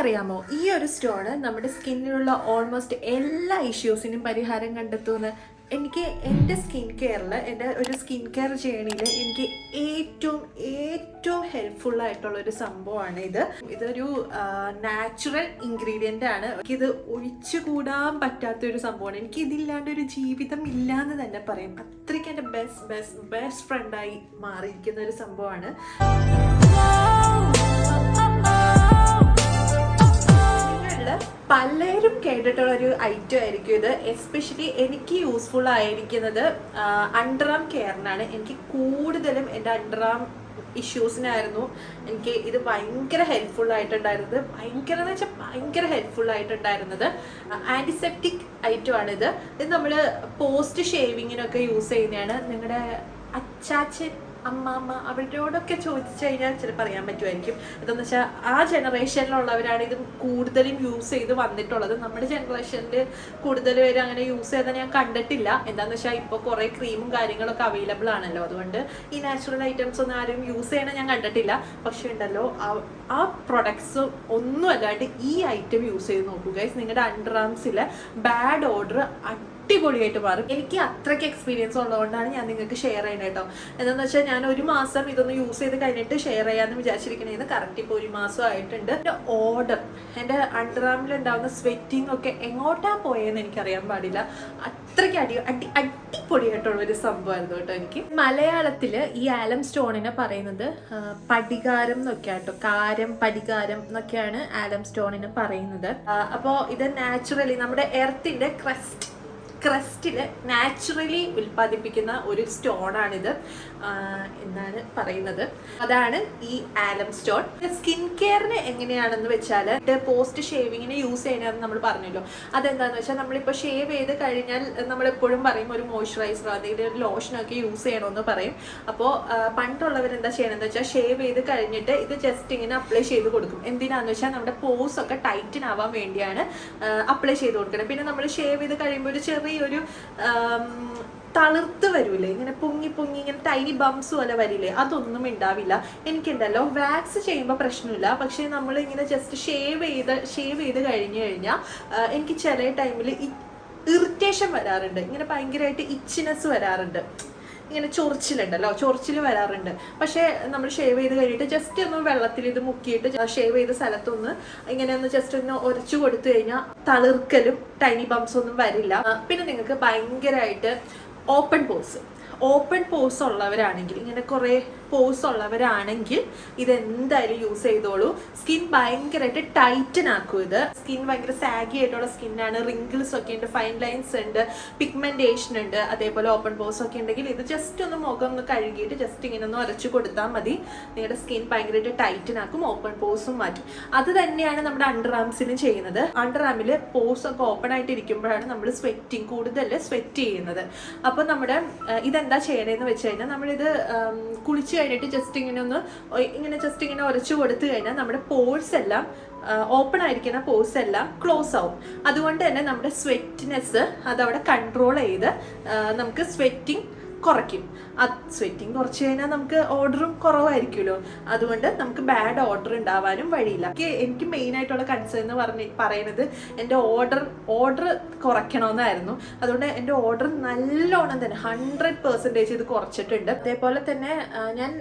നിങ്ങൾക്കറിയാമോ ഈ ഒരു സ്റ്റോൺ നമ്മുടെ സ്കിന്നിലുള്ള ഓൾമോസ്റ്റ് എല്ലാ ഇഷ്യൂസിനും പരിഹാരം കണ്ടെത്തുമെന്ന്? എനിക്ക് എൻ്റെ സ്കിൻ കെയറിൽ എൻ്റെ ഒരു സ്കിൻ കെയർ ജേണിയിൽ എനിക്ക് ഏറ്റവും ഹെൽപ്ഫുള്ളായിട്ടുള്ളൊരു സംഭവമാണ് ഇതൊരു നാച്ചുറൽ ഇൻഗ്രീഡിയൻ്റ് ആണ്. എനിക്കിത് ഒഴിച്ചുകൂടാൻ പറ്റാത്തൊരു സംഭവമാണ്. എനിക്ക് ഇതില്ലാണ്ട് ഒരു ജീവിതം ഇല്ലയെന്ന് തന്നെ പറയും. അത്രയ്ക്ക് എൻ്റെ ബെസ്റ്റ് ഫ്രണ്ടായി മാറിയിരിക്കുന്ന ഒരു സംഭവമാണ്. പലരും കേട്ടിട്ടുള്ള ഒരു ഐറ്റം ആയിരിക്കും ഇത്. എസ്പെഷ്യലി എനിക്ക് യൂസ്ഫുൾ ആയിരിക്കുന്നത് അണ്ടർ ആം കെയറിനാണ്. എനിക്ക് കൂടുതലും എൻ്റെ അണ്ടർ ആം ഇഷ്യൂസിനായിരുന്നു എനിക്ക് ഇത് ഭയങ്കര ഹെൽപ്ഫുൾ ആയിട്ടുണ്ടായിരുന്നത്. ഭയങ്കര ഹെൽപ്ഫുൾ ആയിട്ടുണ്ടായിരുന്നത് ആൻറ്റിസെപ്റ്റിക് ഐറ്റം ആണിത്. ഇത് നമ്മൾ പോസ്റ്റ് ഷേവിങ്ങിനൊക്കെ യൂസ് ചെയ്യുന്നതാണ്. നിങ്ങളുടെ അച്ചാച്ചൻ അമ്മാമ്മ അവരോടൊക്കെ ചോദിച്ചു കഴിഞ്ഞാൽ ചിലപ്പോൾ അറിയാൻ പറ്റുമായിരിക്കും. എന്താണെന്ന് വെച്ചാൽ ആ ജനറേഷനിലുള്ളവരാണ് ഇത് കൂടുതലും യൂസ് ചെയ്ത് വന്നിട്ടുള്ളത്. നമ്മുടെ ജനറേഷനിൽ കൂടുതൽ പേര് അങ്ങനെ യൂസ് ചെയ്താൽ ഞാൻ കണ്ടിട്ടില്ല. എന്താണെന്ന് വെച്ചാൽ ഇപ്പോൾ കുറേ ക്രീമും കാര്യങ്ങളൊക്കെ അവൈലബിൾ ആണല്ലോ. അതുകൊണ്ട് ഈ നാച്ചുറൽ ഐറ്റംസ് ഒന്നും ആരും യൂസ് ചെയ്യണ ഞാൻ കണ്ടിട്ടില്ല. പക്ഷേ ഉണ്ടല്ലോ ആ പ്രൊഡക്ട്സ് ഒന്നും അല്ലാണ്ട് ഈ ഐറ്റം യൂസ് ചെയ്ത് നോക്കൂ ഗൈസ്. നിങ്ങളുടെ അണ്ടർ ആംസിലെ ബാഡ് ഓർഡർ അടിപൊളിയായിട്ട് മാറും. എനിക്ക് അത്രയ്ക്ക് എക്സ്പീരിയൻസ് ഉള്ളതുകൊണ്ടാണ് ഞാൻ നിങ്ങൾക്ക് ഷെയർ ചെയ്യുന്നത് കേട്ടോ. എന്താണെന്ന് വെച്ചാൽ ഞാൻ ഒരു മാസം ഇതൊന്ന് യൂസ് ചെയ്ത് കഴിഞ്ഞിട്ട് ഷെയർ ചെയ്യാമെന്ന് വിചാരിച്ചിരിക്കണേന്ന് കറക്റ്റ് ഇപ്പോൾ ഒരു മാസം ആയിട്ടുണ്ട്. എൻ്റെ ഓർഡർ, എൻ്റെ അണ്ടർ ആമിലുണ്ടാവുന്ന സ്വെറ്റിംഗ് ഒക്കെ എങ്ങോട്ടാ പോയെന്ന് എനിക്കറിയാൻ പാടില്ല. അത്രയ്ക്ക് അടിപൊളിയായിട്ടുള്ളൊരു സംഭവമായിരുന്നു കേട്ടോ. എനിക്ക് മലയാളത്തിൽ ഈ ആലം സ്റ്റോണിനെ പറയുന്നത് പടികാരം എന്നൊക്കെ ആട്ടോ. പടികാരം എന്നൊക്കെയാണ് ആലം സ്റ്റോണിനെ പറയുന്നത്. അപ്പോൾ ഇത് നാച്ചുറലി നമ്മുടെ എർത്തിൻ്റെ ക്രസ്റ്റിൽ നാച്ചുറലി ഉൽപ്പാദിപ്പിക്കുന്ന ഒരു സ്റ്റോണാണിത് എന്നാണ് പറയുന്നത്. അതാണ് ഈ ആലം സ്റ്റോൺ. സ്കിൻ കെയറിന് എങ്ങനെയാണെന്ന് വെച്ചാൽ പോസ്റ്റ് ഷേവിങ്ങിന് യൂസ് ചെയ്യണമെന്ന് നമ്മൾ പറഞ്ഞല്ലോ. അതെന്താണെന്ന് വെച്ചാൽ നമ്മളിപ്പോൾ ഷേവ് ചെയ്ത് കഴിഞ്ഞാൽ നമ്മളെപ്പോഴും പറയും ഒരു മോയ്സ്ചറൈസറോ അല്ലെങ്കിൽ ഒരു ലോഷനൊക്കെ യൂസ് ചെയ്യണമെന്ന് പറയും. അപ്പോൾ പണ്ടുള്ളവരെന്താ ചെയ്യണമെന്ന് വെച്ചാൽ ഷേവ് ചെയ്ത് കഴിഞ്ഞിട്ട് ഇത് ജസ്റ്റ് ഇങ്ങനെ അപ്ലൈ ചെയ്ത് കൊടുക്കും. എന്തിനാന്ന് വെച്ചാൽ നമ്മുടെ പോസ് ഒക്കെ ടൈറ്റൻ ആവാൻ വേണ്ടിയാണ് അപ്ലൈ ചെയ്ത് കൊടുക്കുന്നത്. പിന്നെ നമ്മൾ ഷേവ് ചെയ്ത് കഴിയുമ്പോൾ ഒരു ചെറിയൊരു തളിർത്ത് വരൂലേ, ഇങ്ങനെ പൊങ്ങി ഇങ്ങനെ ടൈനി ബംസ് പോലെ വരില്ലേ, അതൊന്നും ഉണ്ടാവില്ല. എനിക്കുണ്ടല്ലോ വാക്സ് ചെയ്യുമ്പോൾ പ്രശ്നമില്ല. പക്ഷേ നമ്മൾ ഇങ്ങനെ ജസ്റ്റ് ഷേവ് ചെയ്ത് കഴിഞ്ഞാൽ എനിക്ക് ചില ടൈമിൽ ഇറിറ്റേഷൻ വരാറുണ്ട്. ഇങ്ങനെ ഭയങ്കരമായിട്ട് ഇച്ചിനെസ് വരാറുണ്ട്. ഇങ്ങനെ ചൊറിച്ചിൽ വരാറുണ്ട്. പക്ഷേ നമ്മൾ ഷേവ് ചെയ്ത് കഴിഞ്ഞിട്ട് ജസ്റ്റ് ഒന്ന് വെള്ളത്തിൽ ഇത് മുക്കിയിട്ട് ഷേവ് ചെയ്ത സ്ഥലത്തൊന്ന് ഇങ്ങനെ ഒന്ന് ജസ്റ്റ് ഒന്ന് ഉരച്ചു കൊടുത്തു കഴിഞ്ഞാൽ തളിർക്കലും ടൈനി ബംസ് ഒന്നും വരില്ല. പിന്നെ നിങ്ങൾക്ക് ഭയങ്കരമായിട്ട് ഓപ്പൺ പോസ് ഉള്ളവരാണെങ്കിൽ, ഇങ്ങനെ കുറേ പോസ് ഉള്ളവരാണെങ്കിൽ ഇതെന്തായാലും യൂസ് ചെയ്തോളൂ. സ്കിൻ ഭയങ്കരമായിട്ട് ടൈറ്റൻ ആക്കും. ഇത് സ്കിൻ ഭയങ്കര സാഗി ആയിട്ടുള്ള സ്കിന്നാണ്. റിങ്കിൾസ് ഒക്കെ ഉണ്ട്, ഫൈൻ ലൈൻസ് ഉണ്ട്, പിഗ്മെന്റേഷൻ ഉണ്ട്, അതേപോലെ ഓപ്പൺ പോസ് ഒക്കെ ഉണ്ടെങ്കിൽ ഇത് ജസ്റ്റ് ഒന്ന് മുഖം ഒന്ന് കഴുകിയിട്ട് ജസ്റ്റ് ഇങ്ങനെ ഒന്ന് ഉരച്ചു കൊടുത്താൽ മതി. നിങ്ങളുടെ സ്കിൻ ഭയങ്കരമായിട്ട് ടൈറ്റൻ ആക്കും, ഓപ്പൺ പോസും മാറ്റും. അത് തന്നെയാണ് നമ്മുടെ അണ്ടർ ആംസിലും ചെയ്യുന്നത്. അണ്ടർ ആമിൽ പോസ് ഒക്കെ ഓപ്പൺ ആയിട്ട് ഇരിക്കുമ്പോഴാണ് നമ്മൾ കൂടുതൽ സ്വെറ്റ് ചെയ്യുന്നത്. അപ്പോൾ നമ്മുടെ ഇതെന്താ ചെയ്യണേന്ന് വെച്ച് കഴിഞ്ഞാൽ നമ്മളിത് കുളിച്ച് കഴിഞ്ഞിട്ട് ജസ്റ്റ് ഇങ്ങനെ ഉരച്ചു കൊടുത്തു കഴിഞ്ഞാൽ നമ്മുടെ പോഴ്സ് എല്ലാം ഓപ്പൺ ആയിരിക്കുന്ന പോഴ്സ് എല്ലാം ക്ലോസ് ആവും. അതുകൊണ്ട് തന്നെ നമ്മുടെ സ്വെറ്റ്നെസ് അതവിടെ കൺട്രോൾ ചെയ്ത് നമുക്ക് സ്വെറ്റിംഗ് കുറയ്ക്കും. സ്വെറ്റിംഗ് കുറച്ച് കഴിഞ്ഞാൽ നമുക്ക് ഓർഡറും കുറവായിരിക്കുമല്ലോ. അതുകൊണ്ട് നമുക്ക് ബാഡ് ഓർഡർ ഉണ്ടാവാനും വഴിയില്ല. എനിക്ക് മെയിൻ ആയിട്ടുള്ള കൺസേൺ എന്ന് പറയുന്നത് എൻ്റെ ഓർഡർ കുറയ്ക്കണമെന്നായിരുന്നു. അതുകൊണ്ട് എൻ്റെ ഓർഡർ നല്ലോണം തന്നെ 100% ഇത് കുറച്ചിട്ടുണ്ട്. അതേപോലെ തന്നെ ഞാൻ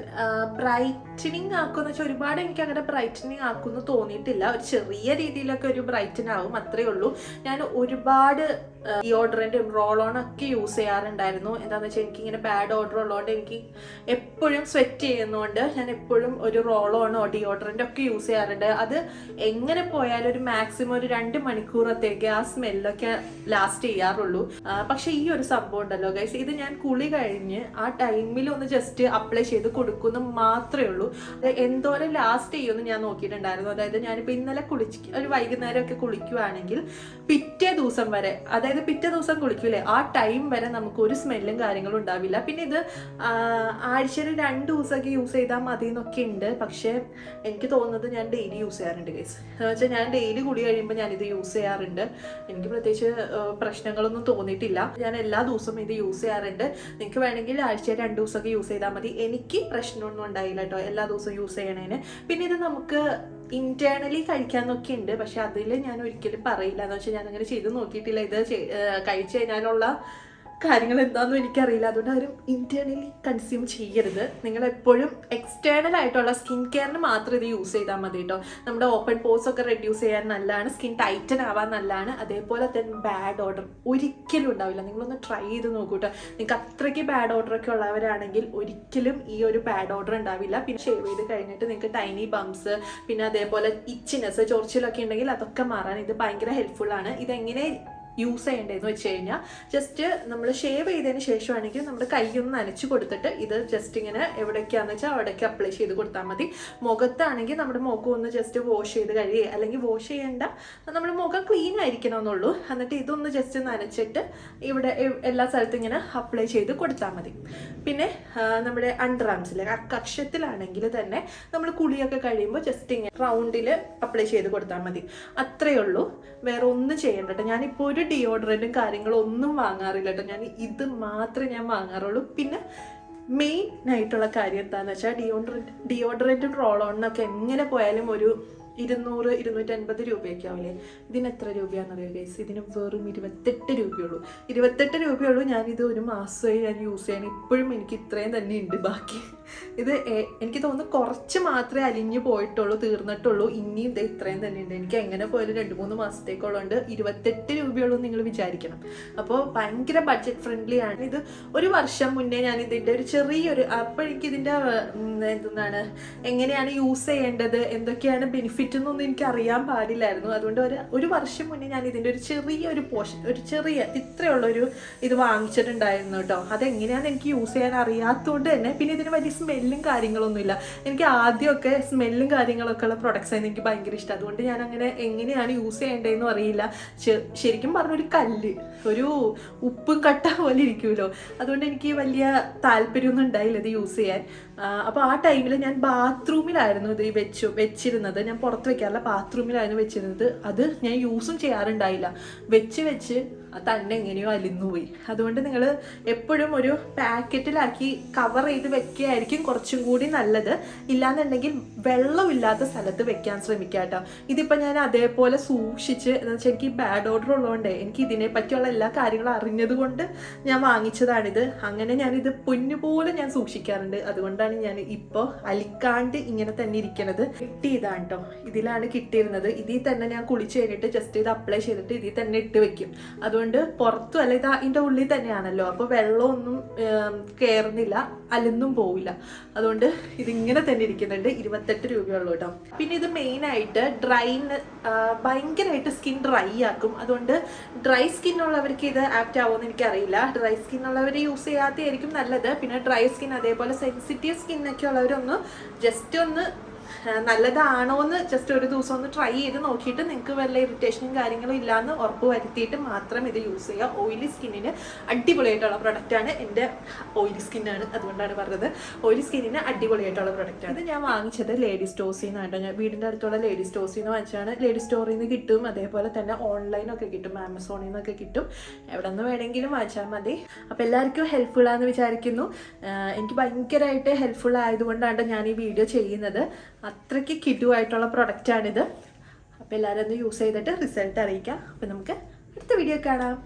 ബ്രൈറ്റനിങ് ആക്കുമെന്ന് വെച്ചാൽ ഒരുപാട് എനിക്ക് അങ്ങനെ ബ്രൈറ്റനിങ് ആക്കുമെന്ന് തോന്നിയിട്ടില്ല. ഒരു ചെറിയ രീതിയിലൊക്കെ ഒരു ബ്രൈറ്റൻ ആവും, അത്രയേ ഉള്ളൂ. ഞാൻ ഒരുപാട് ഡിയോഡ്രൻറ്റും റോളോണൊക്കെ യൂസ് ചെയ്യാറുണ്ടായിരുന്നു. എന്താണെന്ന് വെച്ചാൽ എനിക്കിങ്ങനെ ബാഡ് ഓർഡർ ഉള്ളതുകൊണ്ട് എനിക്ക് എപ്പോഴും സ്വെറ്റ് ചെയ്യുന്നതുകൊണ്ട് ഞാൻ എപ്പോഴും ഒരു റോളോണോ ഡിയോഡ്രൻ്റ് ഒക്കെ യൂസ് ചെയ്യാറുണ്ട്. അത് എങ്ങനെ പോയാലും ഒരു മാക്സിമം ഒരു 2 മണിക്കൂറത്തേക്ക് ആ സ്മെല്ലൊക്കെ ലാസ്റ്റ് ചെയ്യാറുള്ളൂ. പക്ഷെ ഈ ഒരു സംഭവം ഉണ്ടല്ലോ ഗൈസ്, ഇത് ഞാൻ കുളി കഴിഞ്ഞ് ആ ടൈമിൽ ഒന്ന് ജസ്റ്റ് അപ്ലൈ ചെയ്ത് കൊടുക്കുന്നു മാത്രമേ ഉള്ളൂ. അത് എന്തോരം ലാസ്റ്റ് ചെയ്യുമെന്ന് ഞാൻ നോക്കിയിട്ടുണ്ടായിരുന്നു. അതായത് ഞാനിപ്പോൾ ഇന്നലെ ഒരു വൈകുന്നേരമൊക്കെ കുളിക്കുവാണെങ്കിൽ പിറ്റേ ദിവസം വരെ, അതായത് പിറ്റേ ദിവസം കുളിക്കൂലേ, ആ ടൈം വരെ നമുക്ക് ഒരു സ്മെല്ലും കാര്യങ്ങളും ഉണ്ടാവില്ല. പിന്നെ ഇത് ആഴ്ചയിൽ 2 ദിവസമൊക്കെ യൂസ് ചെയ്താൽ മതി എന്നൊക്കെ ഉണ്ട്. പക്ഷേ എനിക്ക് തോന്നുന്നത് ഞാൻ ഡെയിലി യൂസ് ചെയ്യാറുണ്ട് ഗൈസ്. എന്ന് വെച്ചാൽ ഞാൻ ഡെയിലി കുളി കഴിയുമ്പോൾ ഞാനിത് യൂസ് ചെയ്യാറുണ്ട്. എനിക്ക് പ്രത്യേകിച്ച് പ്രശ്നങ്ങളൊന്നും തോന്നിയിട്ടില്ല. ഞാൻ എല്ലാ ദിവസവും ഇത് യൂസ് ചെയ്യാറുണ്ട്. നിങ്ങൾക്ക് വേണമെങ്കിൽ ആഴ്ചയിൽ 2 ദിവസമൊക്കെ യൂസ് ചെയ്താൽ മതി. എനിക്ക് പ്രശ്നമൊന്നും ഉണ്ടായില്ല കേട്ടോ എല്ലാ ദിവസവും യൂസ് ചെയ്യണേന്. പിന്നെ ഇത് നമുക്ക് ഇന്റേണലി കഴിക്കാന്നൊക്കെ ഉണ്ട്, പക്ഷെ അതിൽ ഞാൻ ഒരിക്കലും പറയില്ല. എന്ന് വെച്ചാൽ ഞാൻ അങ്ങനെ ചെയ്ത് നോക്കിയിട്ടില്ല. ഇത് കഴിച്ചു കഴിഞ്ഞാലുള്ള കാര്യങ്ങൾ എന്താണെന്നും എനിക്കറിയില്ല. അതുകൊണ്ട് ആരും ഇന്റേണലി കൺസ്യൂം ചെയ്യരുത്. നിങ്ങൾ എപ്പോഴും എക്സ്റ്റേണൽ ആയിട്ടുള്ള സ്കിൻ കെയറിന് മാത്രം ഇത് യൂസ് ചെയ്താൽ മതി കേട്ടോ. നമ്മുടെ ഓപ്പൺ പോർസ് ഒക്കെ റെഡ്യൂസ് ചെയ്യാൻ നല്ലതാണ്, സ്കിൻ ടൈറ്റൻ ആവാൻ നല്ലതാണ്. അതേപോലെ തന്നെ ബാഡ് ഓർഡർ ഒരിക്കലും ഉണ്ടാവില്ല. നിങ്ങളൊന്ന് ട്രൈ ചെയ്ത് നോക്കൂ കേട്ടോ. നിങ്ങൾക്ക് അത്രയ്ക്ക് ബാഡ് ഓർഡർ ഒക്കെ ഉള്ളവരാണെങ്കിൽ ഒരിക്കലും ഈ ഒരു ബാഡ് ഓർഡർ ഉണ്ടാവില്ല. പിന്നെ ഷേവ് ചെയ്ത് കഴിഞ്ഞിട്ട് നിങ്ങൾക്ക് ടൈനി ബംസ്, പിന്നെ അതേപോലെ ഇച്ചിനെസ്, ചൊറിച്ചിലൊക്കെ ഉണ്ടെങ്കിൽ അതൊക്കെ മാറാൻ ഇത് ഭയങ്കര ഹെൽപ്ഫുൾ ആണ്. ഇതെങ്ങനെ യൂസ് ചെയ്യേണ്ടതെന്ന് വെച്ച് കഴിഞ്ഞാൽ ജസ്റ്റ് നമ്മൾ ഷേവ് ചെയ്തതിന് ശേഷമാണെങ്കിൽ നമ്മുടെ കൈയൊന്ന് നനച്ച് കൊടുത്തിട്ട് ഇത് ജസ്റ്റ് ഇങ്ങനെ എവിടേക്കാന്ന് വെച്ചാൽ അവിടേക്ക് അപ്ലൈ ചെയ്ത് കൊടുത്താൽ മതി. മുഖത്താണെങ്കിൽ നമ്മുടെ മുഖം ഒന്ന് ജസ്റ്റ് വാഷ് ചെയ്ത് കഴിയുക, അല്ലെങ്കിൽ വാഷ് ചെയ്യേണ്ട, നമ്മുടെ മുഖം ക്ലീൻ ആയിരിക്കണമെന്നുള്ളൂ. എന്നിട്ട് ഇതൊന്ന് ജസ്റ്റ് നനച്ചിട്ട് ഇവിടെ എല്ലാ സ്ഥലത്തും ഇങ്ങനെ അപ്ലൈ ചെയ്ത് കൊടുത്താൽ മതി. പിന്നെ നമ്മുടെ അണ്ടർ ആംസിൽ കക്ഷത്തിലാണെങ്കിൽ തന്നെ നമ്മൾ കുളിയൊക്കെ കഴിയുമ്പോൾ ജസ്റ്റ് ഇങ്ങനെ റൗണ്ടിൽ അപ്ലൈ ചെയ്ത് കൊടുത്താൽ മതി. അത്രയേ ഉള്ളൂ, വേറെ ഒന്നും ചെയ്യണ്ട കേട്ടോ. ഞാനിപ്പോൾ ഒരു ഡിയോഡറൻറ്റും കാര്യങ്ങളും ഒന്നും വാങ്ങാറില്ല കേട്ടോ. ഞാൻ ഇത് മാത്രമേ ഞാൻ വാങ്ങാറുള്ളൂ. പിന്നെ മെയിൻ ആയിട്ടുള്ള കാര്യം എന്താണെന്ന് വെച്ചാൽ ഡിയോഡറൻറ്റും റോൾ ഓണിനൊക്കെ എങ്ങനെ പോയാലും ഒരു 200-250 രൂപയൊക്കെ ആവില്ലേ. ഇതിന് എത്ര രൂപയാണെന്നറിയോ ഗൈസ്? ഇതിന് വെറും 28 രൂപയുള്ളൂ. 28 രൂപയുള്ളൂ. ഞാനിത് ഒരു മാസമായി ഞാൻ യൂസ് ചെയ്യാൻ, ഇപ്പോഴും എനിക്ക് ഇത്രയും തന്നെ ഉണ്ട്. ബാക്കി ഇത് എനിക്ക് തോന്നുന്നു കുറച്ച് മാത്രമേ അലിഞ്ഞു പോയിട്ടുള്ളൂ, തീർന്നിട്ടുള്ളൂ. ഇനിയും ഇത് ഇത്രയും തന്നെ ഉണ്ട്. എനിക്ക് എങ്ങനെ പോയാലും 2-3 മാസത്തേക്കുള്ളതുകൊണ്ട് 28 രൂപയുള്ളൂ നിങ്ങൾ വിചാരിക്കണം. അപ്പോൾ ഭയങ്കര ബഡ്ജറ്റ് ഫ്രണ്ട്ലി ആണ്. ഇത് ഒരു വർഷം മുന്നേ ഞാൻ ഇതിൻ്റെ ഒരു ചെറിയൊരു, അപ്പോൾ എനിക്കിതിൻ്റെ എന്താണ് എങ്ങനെയാണ് യൂസ് ചെയ്യേണ്ടത്, എന്തൊക്കെയാണ് ബെനിഫിറ്റ് എന്നൊന്നും എനിക്ക് അറിയാൻ പാടില്ലായിരുന്നു. അതുകൊണ്ട് ഒരു വർഷം മുന്നേ ഞാൻ ഇതിൻ്റെ ഒരു ചെറിയൊരു പോർഷൻ, ഒരു ചെറിയ ഇത്രയുള്ളൊരു ഇത് വാങ്ങിച്ചിട്ടുണ്ടായിരുന്നു കേട്ടോ. അതെങ്ങനെയാണെന്ന് എനിക്ക് യൂസ് ചെയ്യാൻ അറിയാത്തതുകൊണ്ട് തന്നെ, പിന്നെ ഇതിന് വലിയ സ്മെല്ലും കാര്യങ്ങളൊന്നുമില്ല. എനിക്ക് ആദ്യമൊക്കെ സ്മെല്ലും കാര്യങ്ങളൊക്കെ ഉള്ള പ്രൊഡക്ട്സ് ആയിരുന്നു എനിക്ക് ഭയങ്കര ഇഷ്ടം. അതുകൊണ്ട് ഞാൻ അങ്ങനെ എങ്ങനെയാണ് യൂസ് ചെയ്യേണ്ടതെന്നും അറിയില്ല. ശരിക്കും പറഞ്ഞൊരു കല്ല്, ഒരു ഉപ്പും കട്ട പോലെ ഇരിക്കുമല്ലോ. അതുകൊണ്ട് എനിക്ക് വലിയ താല്പര്യമൊന്നും ഉണ്ടായില്ല ഇത് യൂസ് ചെയ്യാൻ. അപ്പോൾ ആ ടൈമിൽ ഞാൻ ബാത്റൂമിലായിരുന്നു ഇത് വെച്ചിരുന്നത്. ഞാൻ പുറത്ത് വെക്കാറില്ല, ബാത്റൂമിലായിരുന്നു വെച്ചിരുന്നത്. അത് ഞാൻ യൂസും ചെയ്യാറുണ്ടായില്ല. വെച്ച് തന്നെ എങ്ങനെയോ അലിന്നു പോയി. അതുകൊണ്ട് നിങ്ങൾ എപ്പോഴും ഒരു പാക്കറ്റിലാക്കി കവർ ചെയ്ത് വെക്കുകയായിരിക്കും കുറച്ചും കൂടി നല്ലത്. ഇല്ലാന്നുണ്ടെങ്കിൽ വെള്ളമില്ലാത്ത സ്ഥലത്ത് വെക്കാൻ ശ്രമിക്കുക കേട്ടോ. ഇതിപ്പോൾ ഞാൻ അതേപോലെ സൂക്ഷിച്ച്, എന്ന് വെച്ചാൽ എനിക്ക് ബാഡ് ഓർഡർ ഉള്ളതുകൊണ്ട് എനിക്ക് ഇതിനെ പറ്റിയുള്ള എല്ലാ കാര്യങ്ങളും അറിഞ്ഞത് കൊണ്ട് ഞാൻ വാങ്ങിച്ചതാണിത്. അങ്ങനെ ഞാനിത് പൊന്നുപോലെ ഞാൻ സൂക്ഷിക്കാറുണ്ട്. അതുകൊണ്ടാണ് ഞാൻ ഇപ്പോൾ അലിക്കാണ്ട് ഇങ്ങനെ തന്നെ ഇരിക്കുന്നത്. കിട്ടിയതാണ് കേട്ടോ, ഇതിലാണ് കിട്ടിയിരുന്നത്. ഇതിൽ തന്നെ ഞാൻ കുളിച്ച് കഴിഞ്ഞിട്ട് ജസ്റ്റ് ഇത് അപ്ലൈ ചെയ്തിട്ട് ഇതിൽ തന്നെ ഇട്ട് വെക്കും. അതുകൊണ്ട് പുറത്തും അല്ല, ഇത് ഇതിൻ്റെ ഉള്ളിൽ തന്നെയാണല്ലോ, അപ്പോൾ വെള്ളമൊന്നും കയറുന്നില്ല, അലൊന്നും പോവില്ല. അതുകൊണ്ട് ഇതിങ്ങനെ തന്നെ ഇരിക്കുന്നുണ്ട്. 28 രൂപയുള്ളൂ കേട്ടോ. പിന്നെ ഇത് മെയിനായിട്ട് ഭയങ്കരമായിട്ട് സ്കിൻ ഡ്രൈ ആക്കും. അതുകൊണ്ട് ഡ്രൈ സ്കിൻ ഉള്ളവർക്ക് ഇത് ആപ്റ്റ് ആവുമെന്ന് എനിക്കറിയില്ല. ഡ്രൈ സ്കിൻ ഉള്ളവർ യൂസ് ചെയ്യാത്തതായിരിക്കും നല്ലത്. പിന്നെ ഡ്രൈ സ്കിൻ അതേപോലെ സെൻസിറ്റീവ് സ്കിന്നൊക്കെ ഉള്ളവരൊന്ന് ജസ്റ്റ് ഒന്ന് നല്ലതാണോ എന്ന് ജസ്റ്റ് ഒരു ദിവസം ഒന്ന് ട്രൈ ചെയ്ത് നോക്കിയിട്ട് നിങ്ങൾക്ക് വല്ല ഇറിറ്റേഷനും കാര്യങ്ങളും ഇല്ലയെന്ന് ഉറപ്പ് വരുത്തിയിട്ട് മാത്രം ഇത് യൂസ് ചെയ്യുക. ഓയിലി സ്കിന്നിന് അടിപൊളിയായിട്ടുള്ള പ്രൊഡക്റ്റാണ്. എൻ്റെ ഓയിലി സ്കിന്നാണ്, അതുകൊണ്ടാണ് പറഞ്ഞത്. ഓയിലി സ്കിന്നിന് അടിപൊളിയായിട്ടുള്ള പ്രൊഡക്റ്റാണ്. ഇത് ഞാൻ വാങ്ങിച്ചത് ലേഡി സ്റ്റോഴ്സിൽ നിന്നാണ്. ഞാൻ വീടിൻ്റെ അടുത്തുള്ള ലേഡി സ്റ്റോഴ്സിൽ നിന്ന് വാങ്ങിച്ചാണ്. ലേഡി സ്റ്റോറിൽ നിന്ന് കിട്ടും, അതേപോലെ തന്നെ ഓൺലൈനൊക്കെ കിട്ടും, ആമസോണിൽ നിന്നൊക്കെ കിട്ടും. എവിടെ നിന്ന് വേണമെങ്കിലും വാങ്ങിച്ചാൽ മതി. അപ്പോൾ എല്ലാവർക്കും ഹെൽപ്ഫുൾ ആണെന്ന് വിചാരിക്കുന്നു. എനിക്ക് ഭയങ്കരമായിട്ട് ഹെൽപ്ഫുൾ ആയതുകൊണ്ടാണ് ഞാൻ ഈ വീഡിയോ ചെയ്യുന്നത്. അത്രയ്ക്ക് കിട്ടുമായിട്ടുള്ള പ്രൊഡക്റ്റാണിത്. അപ്പോൾ എല്ലാവരും ഒന്ന് യൂസ് ചെയ്തിട്ട് റിസൾട്ട് അറിയിക്കാം. അപ്പോൾ നമുക്ക് അടുത്ത വീഡിയോ കാണാം.